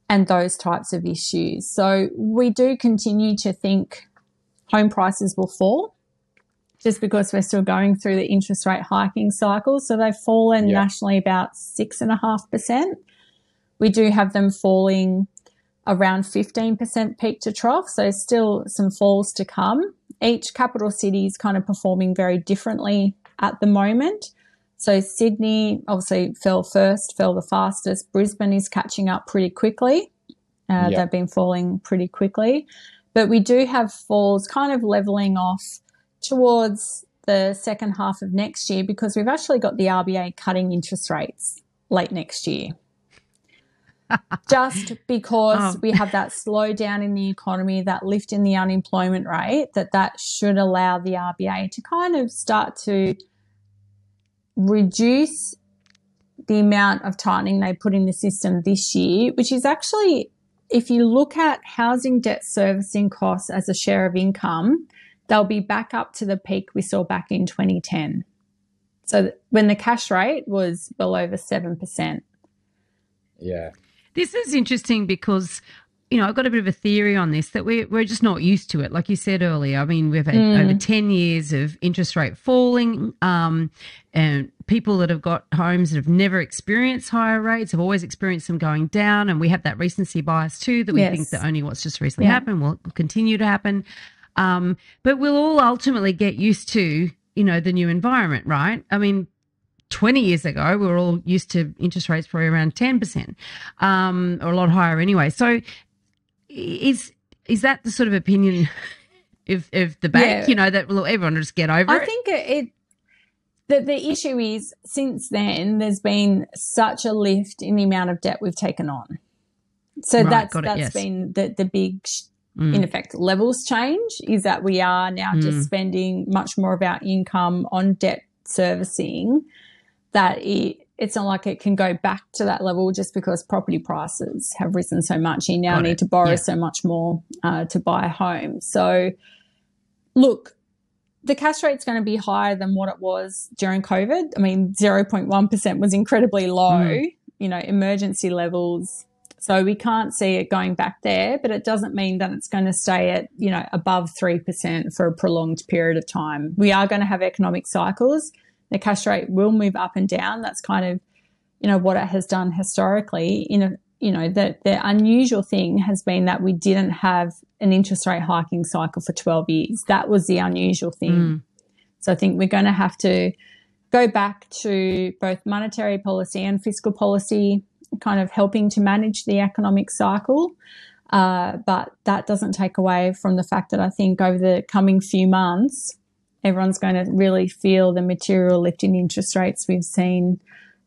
and those types of issues. So we do continue to think home prices will fall just because we're still going through the interest rate hiking cycle. So they've fallen nationally about 6.5%. We do have them falling around 15% peak to trough, so still some falls to come. Each capital city is kind of performing very differently at the moment. So Sydney obviously fell the fastest. Brisbane is catching up pretty quickly. They've been falling pretty quickly. But we do have falls kind of levelling off towards the second half of next year because we've actually got the RBA cutting interest rates late next year. Just because we have that slowdown in the economy, that lift in the unemployment rate, that should allow the RBA to kind of start to reduce the amount of tightening they put in the system this year, which is actually, if you look at housing debt servicing costs as a share of income, they'll be back up to the peak we saw back in 2010. So when the cash rate was well over 7%. Yeah. This is interesting because I've got a bit of a theory on this, that we're just not used to it. Like you said earlier, I mean, we've had over 10 years of interest rate falling, and people that have got homes that have never experienced higher rates have always experienced them going down. And we have that recency bias too, that we think that only what's just recently happened will continue to happen. But we'll all ultimately get used to, the new environment, right? I mean, 20 years ago, we were all used to interest rates probably around 10%, or a lot higher anyway. So is that the sort of opinion of the bank, that everyone will just get over it? I think the issue is, since then, there's been such a lift in the amount of debt we've taken on. So that's been the big, in effect, levels change, is that we are now just spending much more of our income on debt servicing, that it's not like it can go back to that level just because property prices have risen so much. You now need to borrow so much more to buy a home. So, look, the cash rate's going to be higher than what it was during COVID. I mean, 0.1% was incredibly low, emergency levels. So we can't see it going back there, but it doesn't mean that it's going to stay at, above 3% for a prolonged period of time. We are going to have economic cycles. The cash rate will move up and down. That's kind of, what it has done historically. The unusual thing has been that we didn't have an interest rate hiking cycle for 12 years. That was the unusual thing. So I think we're going to have to go back to both monetary policy and fiscal policy, kind of helping to manage the economic cycle. But that doesn't take away from the fact that I think over the coming few months, everyone's going to really feel the material lift in interest rates we've seen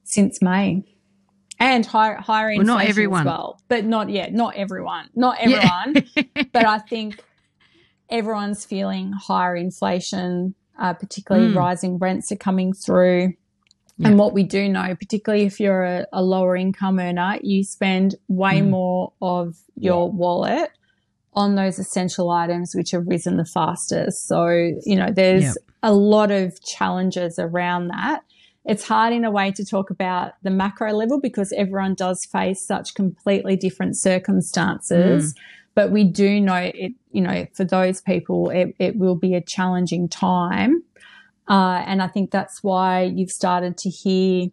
since May. And higher inflation not everyone. As well. But not everyone. Not everyone. But I think everyone's feeling higher inflation, particularly rising rents are coming through. Yeah. And what we do know, particularly if you're a lower income earner, you spend way more of your wallet on those essential items which have risen the fastest. So, there's a lot of challenges around that. It's hard in a way to talk about the macro level because everyone does face such completely different circumstances. But we do know it, for those people, it will be a challenging time. And I think that's why you've started to hear,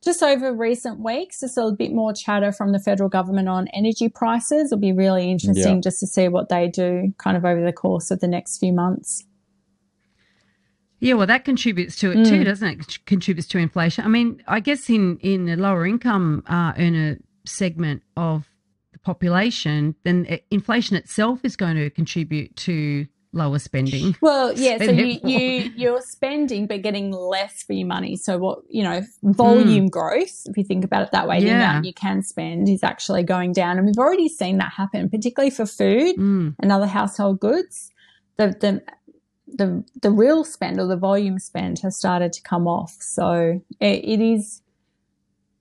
just over recent weeks, just a bit more chatter from the federal government on energy prices. It'll be really interesting just to see what they do kind of over the course of the next few months. Yeah, well, that contributes to it too, doesn't it? Contributes to inflation. I mean, I guess in the lower income earner segment of the population, then inflation itself is going to contribute to lower spending. Well, yeah, so you're spending but getting less for your money. So what, volume growth, if you think about it that way, the amount you can spend is actually going down. And we've already seen that happen, particularly for food and other household goods. The real spend, or the volume spend, has started to come off. So it is,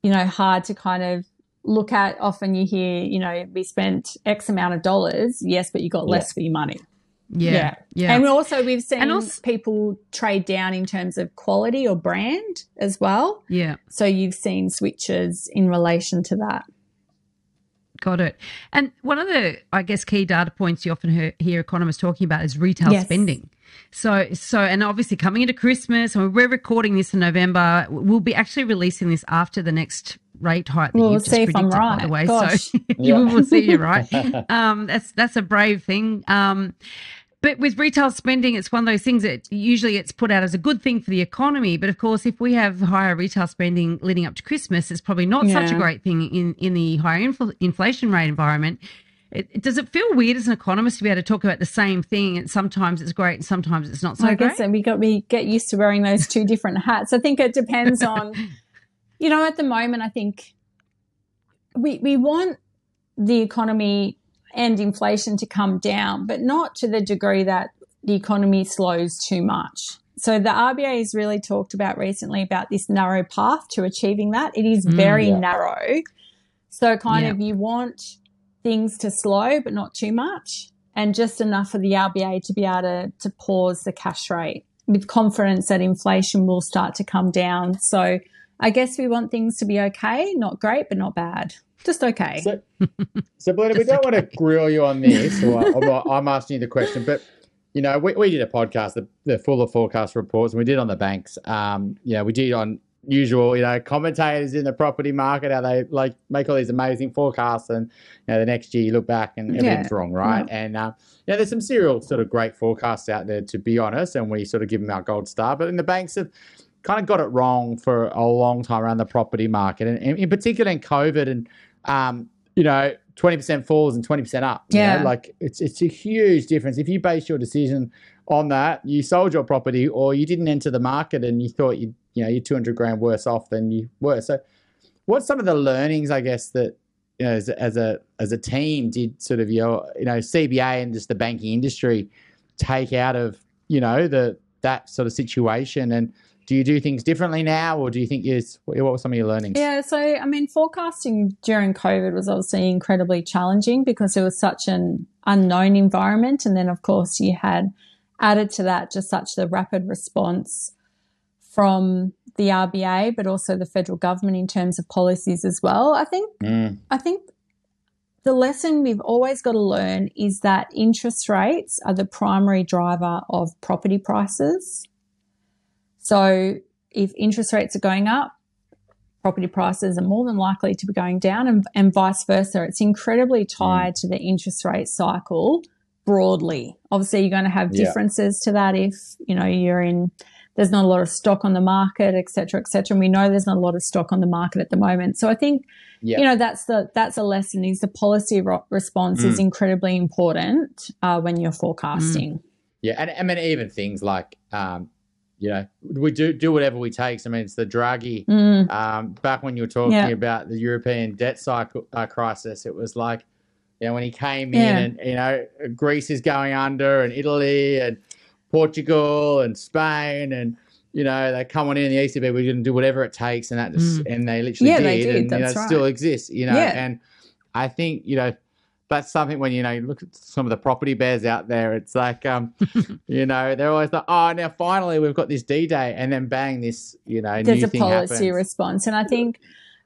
hard to kind of look at. Often you hear, we spent X amount of dollars, yes, but you got less for your money. Yeah. And we've seen people trade down in terms of quality or brand as well. Yeah. So you've seen switches in relation to that. Got it. And one of the, I guess, key data points you often hear economists talking about is retail spending. So, and obviously coming into Christmas, and we're recording this in November, we'll be actually releasing this after the next rate hike that you've just predicted, if I'm right. By the way. Gosh. So we'll see you right. That's a brave thing. But with retail spending, it's one of those things that usually it's put out as a good thing for the economy. But, of course, if we have higher retail spending leading up to Christmas, it's probably not such a great thing in the higher inflation rate environment. Does it feel weird as an economist to be able to talk about the same thing, and sometimes it's great and sometimes it's not so great? I guess we get used to wearing those two different hats. I think it depends on, at the moment I think we want the economy and inflation to come down, but not to the degree that the economy slows too much. So the RBA has really talked about recently about this narrow path to achieving that. It is very narrow. So kind of you want things to slow but not too much, and just enough for the RBA to be able to pause the cash rate with confidence that inflation will start to come down. So I guess we want things to be okay, not great, but not bad. just okay. So Belinda, we don't want to grill you on this, or I'm asking you the question, but, you know, we did a podcast, the Fuller Forecast Reports, and we did on the banks. We did on usual, commentators in the property market, how they like make all these amazing forecasts, and the next year you look back and everything's wrong, right? Yeah. And there's some serial sort of great forecasts out there, to be honest, and we sort of give them our gold star. But the banks have kind of got it wrong for a long time around the property market, and in particular in COVID, and 20% falls and 20% up. It's a huge difference. If you base your decision on that, you sold your property or you didn't enter the market and you thought you're 200 grand worse off than you were. So what's some of the learnings, I guess, that, as a team did sort of your, CBA and just the banking industry take out of, that sort of situation? And do you do things differently now, or do you think what were some of your learnings? Yeah, so, I mean, forecasting during COVID was obviously incredibly challenging because it was such an unknown environment. And then, of course, you had added to that just such the rapid response from the RBA, but also the federal government in terms of policies as well. I think the lesson we've always got to learn is that interest rates are the primary driver of property prices. So if interest rates are going up, property prices are more than likely to be going down, and vice versa. It's incredibly tied to the interest rate cycle broadly. Obviously, you're going to have differences to that if, there's not a lot of stock on the market, et cetera, et cetera. And we know there's not a lot of stock on the market at the moment. So I think, that's a lesson, is the policy response is incredibly important when you're forecasting. Yeah. And I mean, even things like, we do whatever we take. So, I mean, it's the Draghi. Back when you were talking about the European debt cycle crisis, it was like, when he came in and, Greece is going under, and Italy and Portugal and Spain, and, they come on in the ECB, we're going to do whatever it takes. And that just, and they literally did. They did. And, That's right. It still exists, and I think, that's something when, you look at some of the property bears out there, it's like, they're always like, oh, now finally we've got this D-Day, and then bang, this, there's new a thing policy happens. response. And I think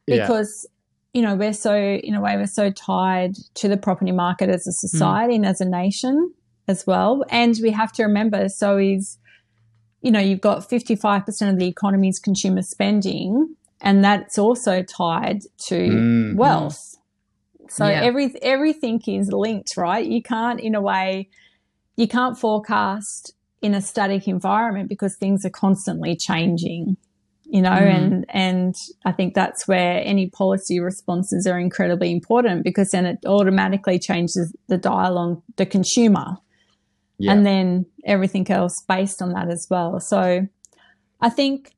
because, we're so, in a way, we're so tied to the property market as a society and as a nation as well. And we have to remember, so is, you've got 55% of the economy's consumer spending, and that's also tied to wealth. So everything is linked, right? You can't, in a way, forecast in a static environment because things are constantly changing, and I think that's where any policy responses are incredibly important, because then it automatically changes the dial on the consumer and then everything else based on that as well. So I think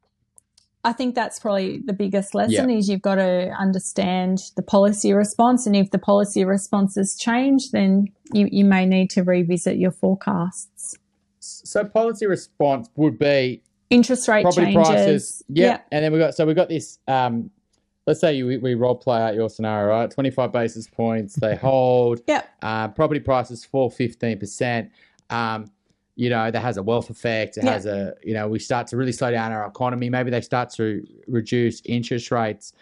that's probably the biggest lesson is you've got to understand the policy response, and if the policy responses change, then you may need to revisit your forecasts. So policy response would be interest rate property changes. Prices. Yeah. And then we got this, let's say we role play out your scenario, right? 25 basis points, they hold. Property prices fall 15%. That has a wealth effect. It has we start to really slow down our economy. Maybe they start to reduce interest rates.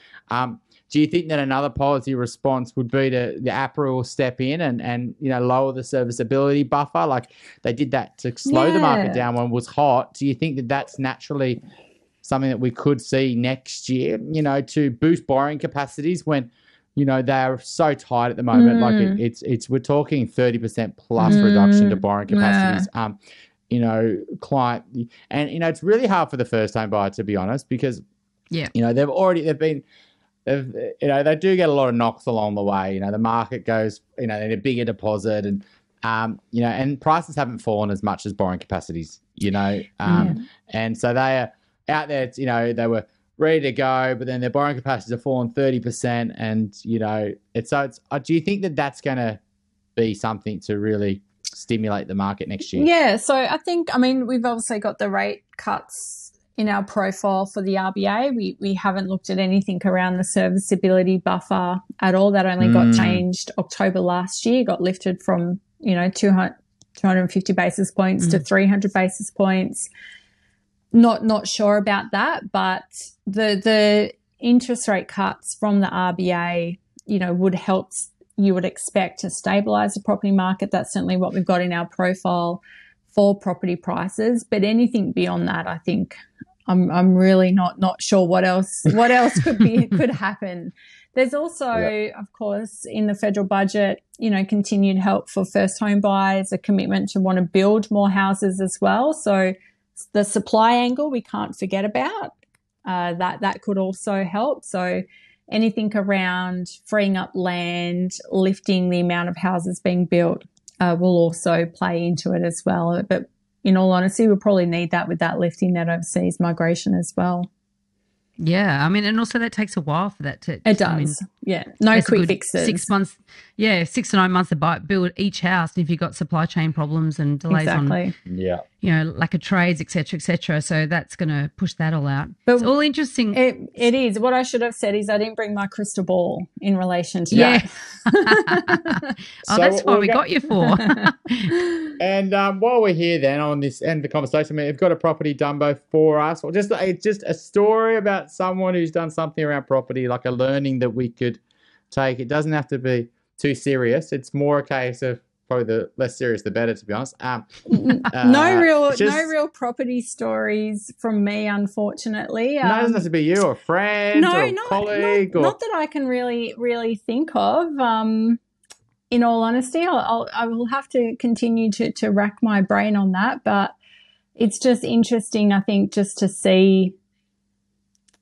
Do you think that another policy response would be the APRA will step in and lower the serviceability buffer? Like they did that to slow the market down when it was hot. Do you think that that's naturally something that we could see next year, to boost borrowing capacities when, they're so tight at the moment? Like it's we're talking 30% plus reduction to borrowing capacities. Client, and it's really hard for the first time buyer, to be honest, because they do get a lot of knocks along the way. The market goes, in a bigger deposit, and and prices haven't fallen as much as borrowing capacities. And so they are out there. They were ready to go, but then their borrowing capacities have fallen 30%, and do you think that that's going to be something to really stimulate the market next year? Yeah, so I think, we've obviously got the rate cuts in our profile for the RBA. We haven't looked at anything around the serviceability buffer at all. That only got changed October last year, got lifted from 250 basis points to 300 basis points. Not sure about that, but the interest rate cuts from the RBA would help, you would expect to stabilize the property market. That's certainly what we've got in our profile for property prices. But anything beyond that, I think I'm really not sure what else could happen. There's also, of course, in the federal budget, continued help for first home buyers, a commitment to want to build more houses as well. So the supply angle we can't forget about. That could also help. So anything around freeing up land, lifting the amount of houses being built will also play into it as well. But in all honesty, we'll probably need that with that lifting that overseas migration as well. Yeah, I mean, and also that takes a while for that to. It does. No quick fixes. 6 months. Yeah, 6 to 9 months to build each house. And if you've got supply chain problems and delays on, lack of trades, et cetera, so that's going to push that all out. But it's all interesting. It is. What I should have said is I didn't bring my crystal ball in relation to that. That's what we got you for. And while we're here then on this end of the conversation, we've got a property Dumbo for us, or just a story about someone who's done something around property, like a learning that we could take. It doesn't have to be too serious. It's more a case of probably the less serious the better, to be honest. No real property stories from me, unfortunately. No, it doesn't have to be you or a friend or a colleague. Not that I can really think of. In all honesty, I will have to continue to rack my brain on that. But it's just interesting, I think, just to see,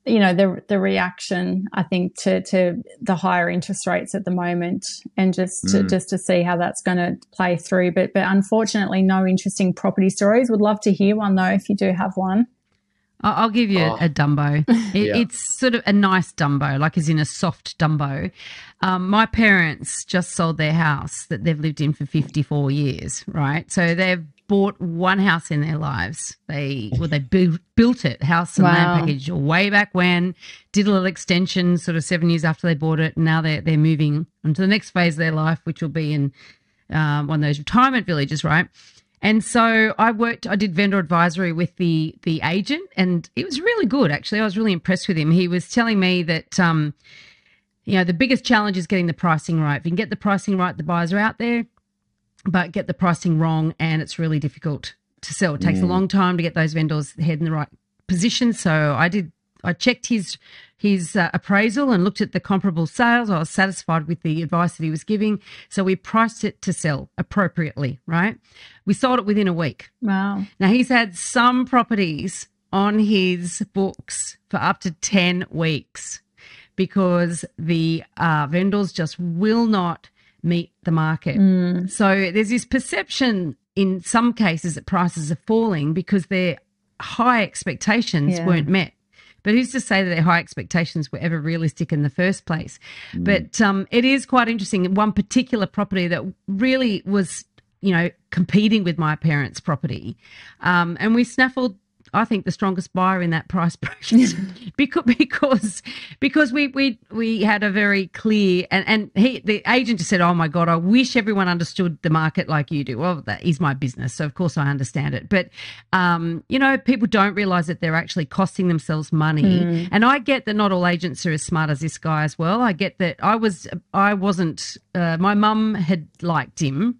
the reaction, I think, to the higher interest rates at the moment, and just to see how that's going to play through. But unfortunately, no interesting property stories. Would love to hear one, though, if you do have one. I'll give you a Dumbo. It's sort of a nice Dumbo, like as in a soft Dumbo. My parents just sold their house that they've lived in for 54 years, right? So they've bought one house in their lives. They built it, house and land package, way back when, did a little extension sort of 7 years after they bought it, and now they're moving on to the next phase of their life, which will be in one of those retirement villages, right? And so I did vendor advisory with the agent, and it was really good, actually. I was really impressed with him. He was telling me that, the biggest challenge is getting the pricing right. If you can get the pricing right, the buyers are out there, but get the pricing wrong and it's really difficult to sell. It takes a long time to get those vendors head in the right position. So I checked his appraisal and looked at the comparable sales. I was satisfied with the advice that he was giving. So we priced it to sell appropriately, right? We sold it within a week. Wow. Now, he's had some properties on his books for up to 10 weeks because the vendors just will not meet the market. So there's this perception in some cases that prices are falling because their high expectations weren't met. But who's to say that their high expectations were ever realistic in the first place? But it is quite interesting. One particular property that really was, competing with my parents' property, and we snaffled, I think, the strongest buyer in that price bracket because we had a very clear and the agent just said, "Oh my God, I wish everyone understood the market like you do." Well, that is my business, so of course I understand it. But people don't realise that they're actually costing themselves money. And I get that not all agents are as smart as this guy as well. I get that I wasn't. My mum had liked him,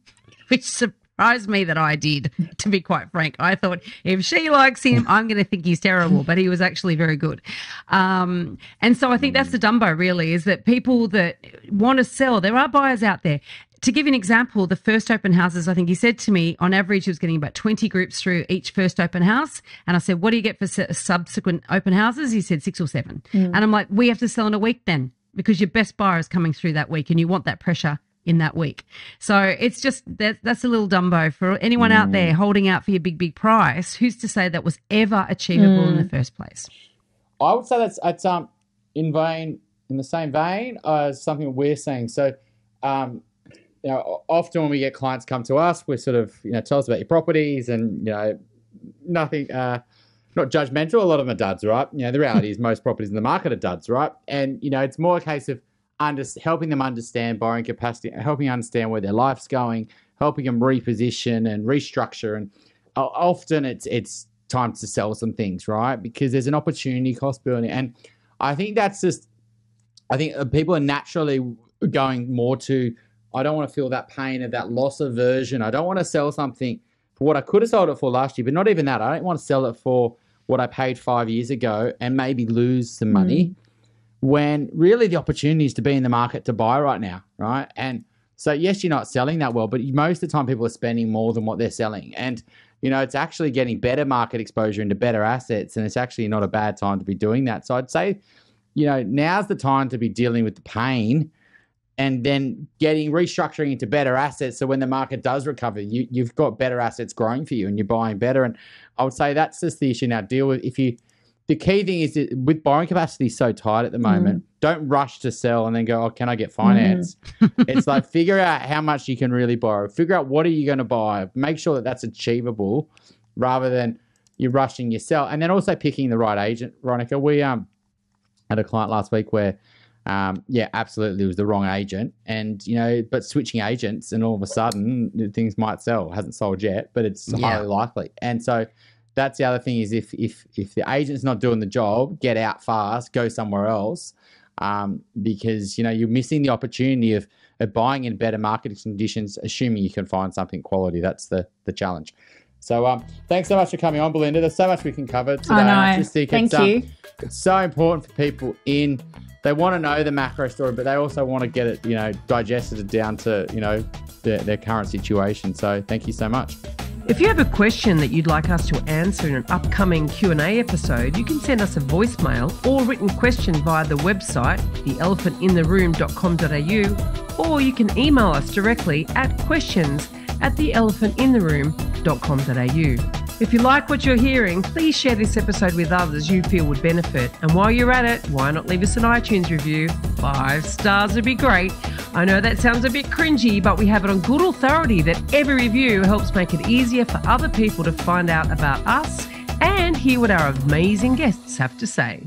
which surprised me that I did, to be quite frank. I thought if she likes him, I'm going to think he's terrible, but he was actually very good. And so I think that's the Dumbo really, is that people that want to sell, there are buyers out there. To give you an example, the first open houses, I think he said to me, on average, he was getting about 20 groups through each first open house. And I said, what do you get for subsequent open houses? He said 6 or 7. And I'm like, we have to sell in a week then, because your best buyer is coming through that week and you want that pressure in that week. So it's just that's a little Dumbo for anyone out there holding out for your big price. Who's to say that was ever achievable in the first place? I would say that's in the same vein as something we're saying. So, often when we get clients come to us, we're sort of, tell us about your properties and, nothing, not judgmental. A lot of them are duds, right? The reality is most properties in the market are duds, right? And, it's more a case of helping them understand borrowing capacity, helping understand where their life's going, helping them reposition and restructure. And often it's time to sell some things, right? Because there's an opportunity cost building. And I think that's just, people are naturally going more to, I don't want to feel that pain of that loss aversion. I don't want to sell something for what I could have sold it for last year, but not even that. I don't want to sell it for what I paid 5 years ago and maybe lose some money when really the opportunity is to be in the market to buy right now, right? And so, yes, you're not selling that well, but most of the time people are spending more than what they're selling. And, you know, it's actually getting better market exposure into better assets, and it's actually not a bad time to be doing that. So I'd say, you know, now's the time to be dealing with the pain and then restructuring into better assets. So when the market does recover, you've got better assets growing for you and you're buying better. And I would say that's just the issue now. Deal with the key thing is that with borrowing capacity so tight at the moment, don't rush to sell and then go, oh, can I get finance? It's like figure out how much you can really borrow. Figure out what are you going to buy. Make sure that that's achievable rather than you're rushing your sell. And then also picking the right agent. Veronica, we had a client last week where absolutely it was the wrong agent, and you know, but switching agents and all of a sudden things might sell. It hasn't sold yet, but it's highly likely. And so that's the other thing is if the agent's not doing the job, get out fast, go somewhere else, because you know you're missing the opportunity of buying in better market conditions, assuming you can find something quality. That's the challenge. So thanks so much for coming on, Belinda. There's so much we can cover today. I know. Thank you. It's so important for people they want to know the macro story, but they also want to get it, you know, digested down to, you know, their current situation. So thank you so much. If you have a question that you'd like us to answer in an upcoming Q&A episode, you can send us a voicemail or written question via the website, theelephantintheroom.com.au, or you can email us directly at questions@theelephantintheroom.com.au. If you like what you're hearing, please share this episode with others you feel would benefit. And while you're at it, why not leave us an iTunes review? 5 stars would be great. I know that sounds a bit cringy, but we have it on good authority that every review helps make it easier for other people to find out about us and hear what our amazing guests have to say.